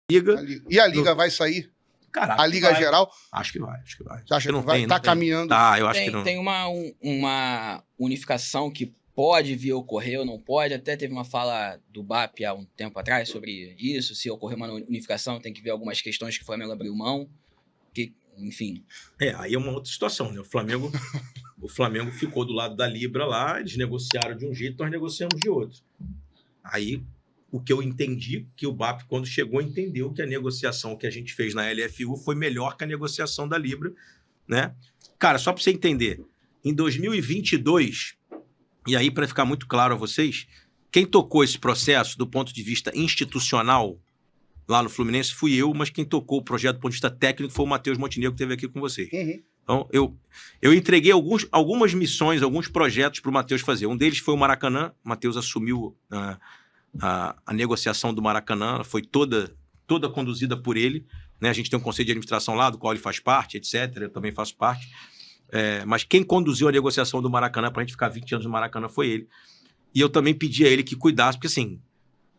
Liga. E a Liga vai sair? Caraca, A Liga geral? Acho que vai. Você acha que não vai? Tá caminhando? Eu acho que não. Tem uma unificação que pode vir a ocorrer ou não pode. Até teve uma fala do BAP há um tempo atrás sobre isso. Se ocorrer uma unificação, tem que ver algumas questões que o Flamengo abriu mão. Enfim. Aí é uma outra situação, né? O Flamengo ficou do lado da Libra lá, eles negociaram de um jeito, nós negociamos de outro. Aí, o que eu entendi, que o BAP, quando chegou, entendeu que a negociação que a gente fez na LFU foi melhor que a negociação da Libra, né? Cara, só para você entender, em 2022, e aí para ficar muito claro a vocês, quem tocou esse processo do ponto de vista institucional lá no Fluminense fui eu, mas quem tocou o projeto do ponto de vista técnico foi o Matheus Montenegro, que esteve aqui com vocês. Uhum. Então, eu entreguei algumas missões, alguns projetos para o Matheus fazer. Um deles foi o Maracanã. O Matheus assumiu a negociação do Maracanã, ela foi toda conduzida por ele, né? A gente tem um conselho de administração lá, do qual ele faz parte, etc. Eu também faço parte. Mas quem conduziu a negociação do Maracanã, para a gente ficar 20 anos no Maracanã, foi ele. E eu também pedi a ele que cuidasse, porque assim,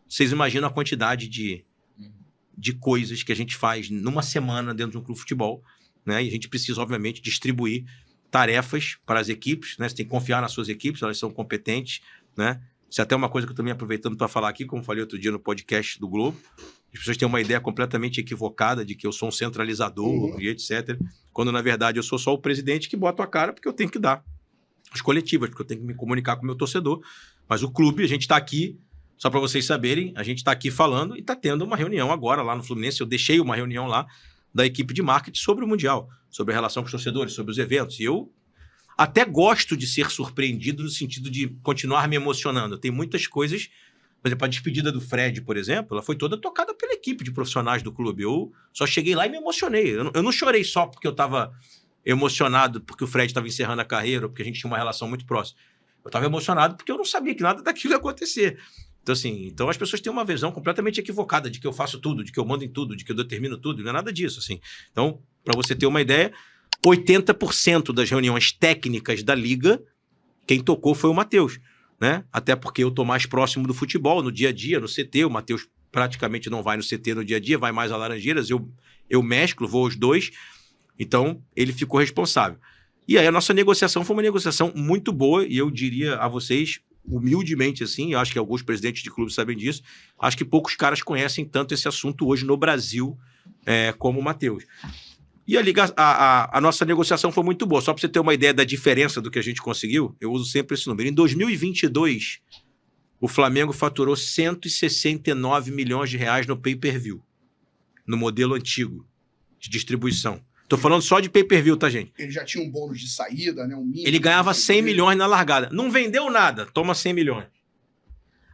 vocês imaginam a quantidade de coisas que a gente faz numa semana dentro de um clube de futebol, né? E a gente precisa, obviamente, distribuir tarefas para as equipes, né? Você tem que confiar nas suas equipes, elas são competentes, né? Isso é até uma coisa que eu também aproveitando para falar aqui, como falei outro dia no podcast do Globo. As pessoas têm uma ideia completamente equivocada de que eu sou um centralizador e etc. Quando, na verdade, eu sou só o presidente que bota a cara porque eu tenho que dar as coletivas, porque eu tenho que me comunicar com o meu torcedor. Mas o clube, a gente está aqui, só para vocês saberem, a gente está aqui falando e está tendo uma reunião agora lá no Fluminense. Eu deixei uma reunião lá da equipe de marketing sobre o Mundial, sobre a relação com os torcedores, sobre os eventos. E eu até gosto de ser surpreendido no sentido de continuar me emocionando. Tem muitas coisas, por exemplo, a despedida do Fred, por exemplo, ela foi toda tocada pela equipe de profissionais do clube. Eu só cheguei lá e me emocionei. Eu não chorei só porque eu estava emocionado porque o Fred estava encerrando a carreira ou porque a gente tinha uma relação muito próxima. Eu estava emocionado porque eu não sabia que nada daquilo ia acontecer. Então, assim, as pessoas têm uma visão completamente equivocada de que eu faço tudo, de que eu mando em tudo, de que eu determino tudo. Não é nada disso, assim. Então, para você ter uma ideia, 80% das reuniões técnicas da Liga, quem tocou foi o Matheus, né? Até porque eu estou mais próximo do futebol, no dia a dia, no CT. O Matheus praticamente não vai no CT no dia a dia, vai mais a Laranjeiras. Eu mesclo, vou os dois. Então, ele ficou responsável. E aí, a nossa negociação foi uma negociação muito boa, e eu diria a vocês, humildemente assim, eu acho que alguns presidentes de clubes sabem disso, acho que poucos caras conhecem tanto esse assunto hoje no Brasil como o Matheus. E a nossa negociação foi muito boa. Só para você ter uma ideia da diferença do que a gente conseguiu, eu uso sempre esse número. Em 2022, o Flamengo faturou 169 milhões de reais no pay-per-view, no modelo antigo de distribuição. Tô falando só de pay-per-view, tá, gente? Ele já tinha um bônus de saída, né? Ele ganhava 100 milhões na largada. Não vendeu nada, toma 100 milhões.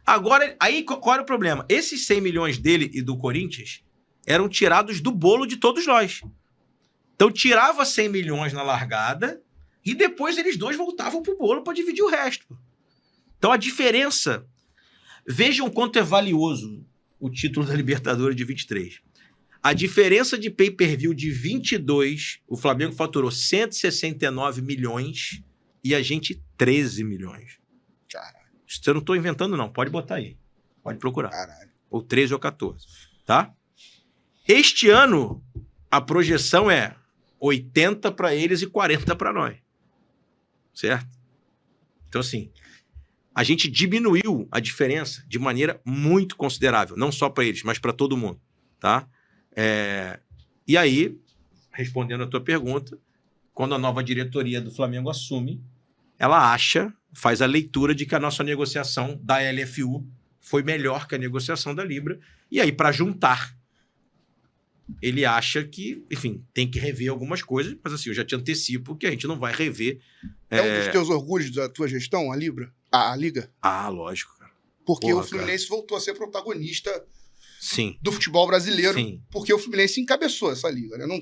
Agora, aí qual era o problema? Esses 100 milhões dele e do Corinthians eram tirados do bolo de todos nós. Então, tirava 100 milhões na largada e depois eles dois voltavam pro bolo para dividir o resto. Então, a diferença... Vejam quanto é valioso o título da Libertadores de 23. A diferença de pay-per-view de 22, o Flamengo faturou 169 milhões e a gente 13 milhões. Caralho. Isso eu não estou inventando, não. Pode botar aí. Pode procurar. Caralho. Ou 13 ou 14. Tá? Este ano, a projeção é 80 para eles e 40 para nós. Certo? Então, assim, a gente diminuiu a diferença de maneira muito considerável. Não só para eles, mas para todo mundo. Tá? E aí, respondendo a tua pergunta, quando a nova diretoria do Flamengo assume, ela faz a leitura de que a nossa negociação da LFU foi melhor que a negociação da Libra, e aí, para juntar, ele acha que, enfim, tem que rever algumas coisas, mas assim, eu já te antecipo que a gente não vai rever. É um dos teus orgulhos da tua gestão, a Libra? A Liga? Ah, lógico, cara. Porque o Fluminense voltou a ser protagonista... Sim. Do futebol brasileiro, sim, porque o Fluminense encabeçou essa liga, né? Não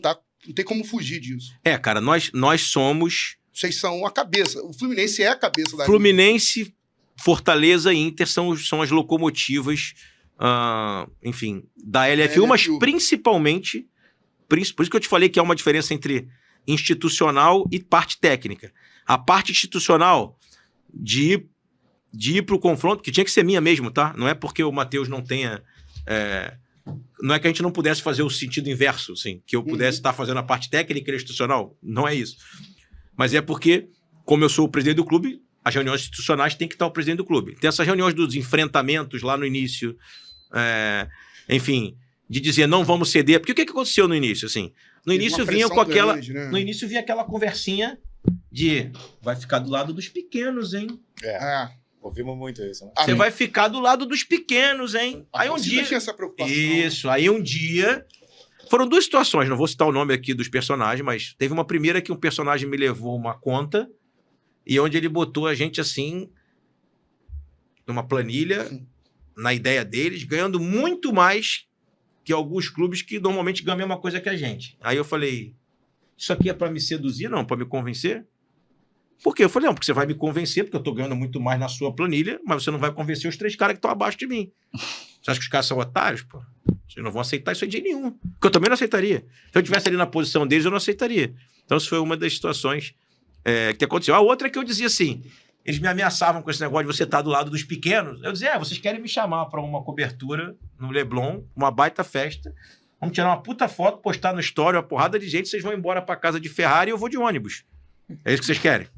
tem como fugir disso. Cara, nós somos... Vocês são a cabeça. O Fluminense é a cabeça da Fluminense, liga. Fortaleza e Inter são as locomotivas, enfim, da LFU, mas principalmente, por isso que eu te falei que há uma diferença entre institucional e parte técnica. A parte institucional de ir para o confronto, que tinha que ser minha mesmo, tá? Não é porque o Matheus não tenha Não é que a gente não pudesse fazer o sentido inverso, assim, que eu pudesse estar fazendo a parte técnica e institucional. Não é isso. Mas é porque, como eu sou o presidente do clube, as reuniões institucionais tem que estar o presidente do clube. Tem essas reuniões dos enfrentamentos lá no início, enfim, de dizer não vamos ceder. Porque o que aconteceu no início, assim? No início vinha com aquela... grande, né? No início vinha aquela conversinha de vai ficar do lado dos pequenos, hein? Ouvimos muito isso, né? Você vai ficar do lado dos pequenos, hein? A Aí um torcida dia... tinha essa preocupação. Isso, aí um dia... Foram duas situações, não vou citar o nome aqui dos personagens, mas teve uma primeira que um personagem me levou uma conta e onde ele botou a gente assim numa planilha, na ideia deles, ganhando muito mais que alguns clubes que normalmente ganham a mesma coisa que a gente. Aí eu falei, isso aqui é para me seduzir, não? Para me convencer? Por quê? Eu falei, não, porque você vai me convencer, porque eu tô ganhando muito mais na sua planilha, mas você não vai convencer os 3 caras que estão abaixo de mim. Você acha que os caras são otários, pô? Vocês não vão aceitar isso aí de nenhum. Porque eu também não aceitaria. Se eu estivesse ali na posição deles, eu não aceitaria. Então, isso foi uma das situações que aconteceu. A outra é que eu dizia assim, eles me ameaçavam com esse negócio de você estar do lado dos pequenos. Eu dizia, vocês querem me chamar para uma cobertura no Leblon, uma baita festa, vamos tirar uma puta foto, postar no story, uma porrada de gente, vocês vão embora para casa de Ferrari e eu vou de ônibus. É isso que vocês querem?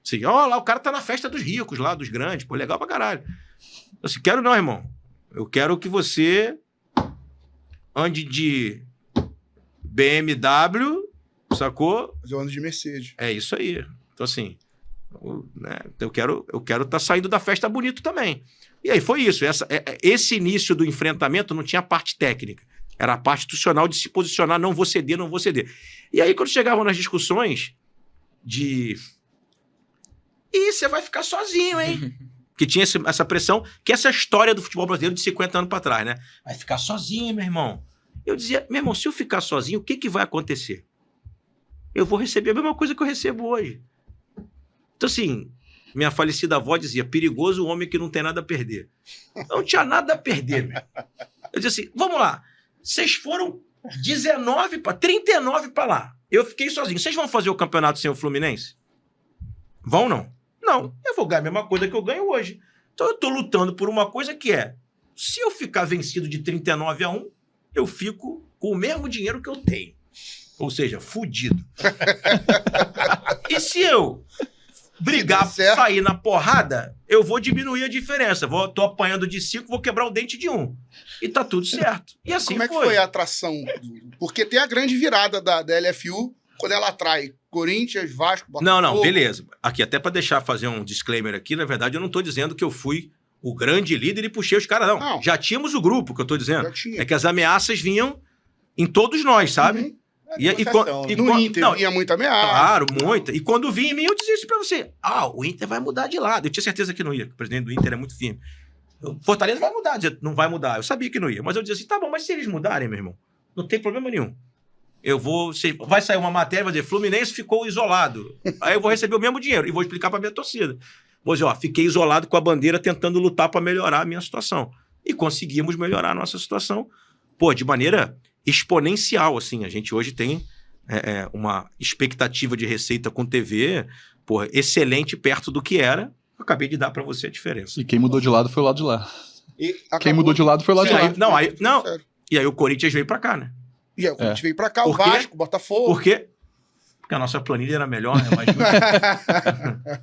Assim, ó, lá o cara tá na festa dos ricos, lá, dos grandes, pô, legal pra caralho. Eu assim, quero não, irmão. Eu quero que você ande de BMW, sacou? Mas eu ando de Mercedes. É isso aí. Então, assim, eu quero estar saindo da festa bonito também. E aí foi isso. Esse início do enfrentamento não tinha parte técnica. Era a parte institucional de se posicionar, não vou ceder, não vou ceder. E aí, quando chegavam nas discussões de... E você vai ficar sozinho, hein? Que tinha essa pressão, que essa história do futebol brasileiro de 50 anos para trás, né? Vai ficar sozinho, meu irmão. Eu dizia, meu irmão, se eu ficar sozinho, o que vai acontecer? Eu vou receber a mesma coisa que eu recebo hoje. Então, assim, minha falecida avó dizia, perigoso o homem que não tem nada a perder. Eu não tinha nada a perder, meu. Eu dizia assim, vamos lá, vocês foram 19 para 39 para lá. Eu fiquei sozinho. Vocês vão fazer o campeonato sem o Fluminense? Vão não? Não, eu vou ganhar a mesma coisa que eu ganho hoje. Então eu tô lutando por uma coisa que é, se eu ficar vencido de 39-1, eu fico com o mesmo dinheiro que eu tenho. Ou seja, fudido. E se eu brigar, sair na porrada, eu vou diminuir a diferença. Tô apanhando de 5, vou quebrar o dente de 1. E tá tudo certo. E assim como é que foi a atração? Porque tem a grande virada da LFU, quando ela atrai Corinthians, Vasco, Botafogo... Não, beleza. Aqui, até para fazer um disclaimer aqui, na verdade, eu não tô dizendo que eu fui o grande líder e puxei os caras, não. Já tínhamos o grupo, que eu tô dizendo. Já tinha. É que as ameaças vinham em todos nós, sabe? Uhum. No Inter vinha muita ameaça. Claro, muita. E quando vinha em mim, eu dizia isso pra você. O Inter vai mudar de lado. Eu tinha certeza que não ia. O presidente do Inter é muito firme. Fortaleza vai mudar. Dizia, não vai mudar. Eu sabia que não ia. Mas eu dizia assim, tá bom, mas se eles mudarem, meu irmão, não tem problema nenhum. Vai sair uma matéria, vai dizer, Fluminense ficou isolado. Aí eu vou receber o mesmo dinheiro e vou explicar pra minha torcida. Vou dizer, fiquei isolado com a bandeira tentando lutar para melhorar a minha situação. E conseguimos melhorar a nossa situação, de maneira exponencial, assim. A gente hoje tem uma expectativa de receita com TV, excelente perto do que era. Eu acabei de dar para você a diferença. E quem mudou de lado foi o lado de lá. Quem mudou de lado foi o lado de lá. E aí o Corinthians veio para cá, né? E aí o Corinthians veio pra cá, o Vasco, Botafogo. Por quê? Porque a nossa planilha era melhor, né? Mais justa.